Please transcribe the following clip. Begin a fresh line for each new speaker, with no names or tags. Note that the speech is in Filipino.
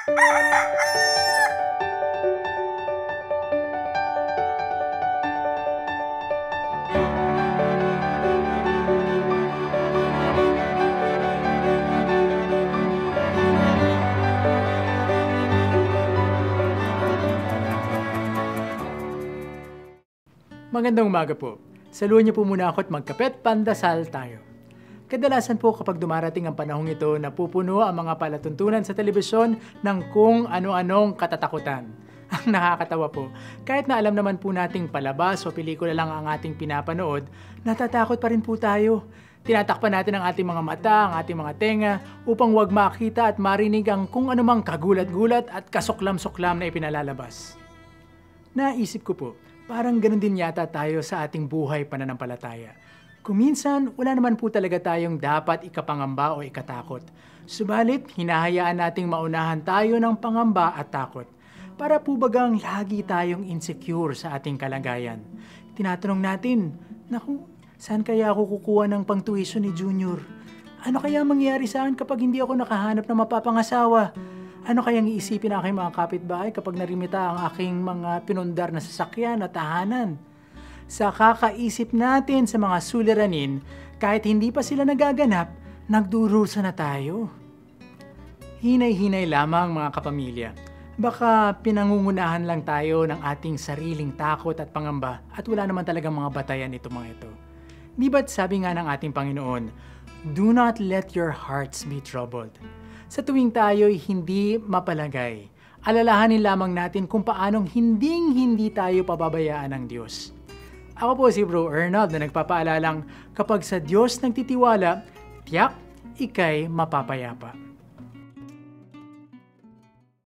Magandang umaga po. Saluhan niyo po muna ako at magkape at pandasal tayo. Kadalasan po kapag dumarating ang panahong ito, napupuno ang mga palatuntunan sa telebisyon ng kung ano-anong katatakutan. Ang nakakatawa po, kahit na alam naman po nating palabas o pelikula lang ang ating pinapanood, natatakot pa rin po tayo. Tinatakpan natin ang ating mga mata, ang ating mga tenga, upang wag makita at marinig ang kung anumang kagulat-gulat at kasuklam-suklam na ipinalalabas. Naisip ko po, parang ganun din yata tayo sa ating buhay pananampalataya. Kuminsan, wala naman po talaga tayong dapat ikapangamba o ikatakot. Subalit, hinahayaan nating maunahan tayo ng pangamba at takot. Para po bagang lagi tayong insecure sa ating kalagayan. Tinatanong natin, naku, saan kaya ako kukuha ng pangtuition ni Junior? Ano kaya mangyayari sa akin kapag hindi ako nakahanap ng mapapangasawa? Ano kayang iisipin ng aking mga kapitbahay kapag narimita ang aking mga pinundar na sasakyan at tahanan? Sa kakaisip natin sa mga suliranin, kahit hindi pa sila nagaganap, nagdurusa na tayo. Hinay-hinay lamang mga kapamilya. Baka pinangungunahan lang tayo ng ating sariling takot at pangamba at wala naman talagang mga batayan ito mga ito. Di ba't sabi nga ng ating Panginoon, "Do not let your hearts be troubled." Sa tuwing tayo'y hindi mapalagay, alalahanin lamang natin kung paanong hindi tayo pababayaan ng Diyos. Ako po si Bro Arnold na nagpapaalalang kapag sa Diyos nagtitiwala, tiyak, ika'y mapapayapa.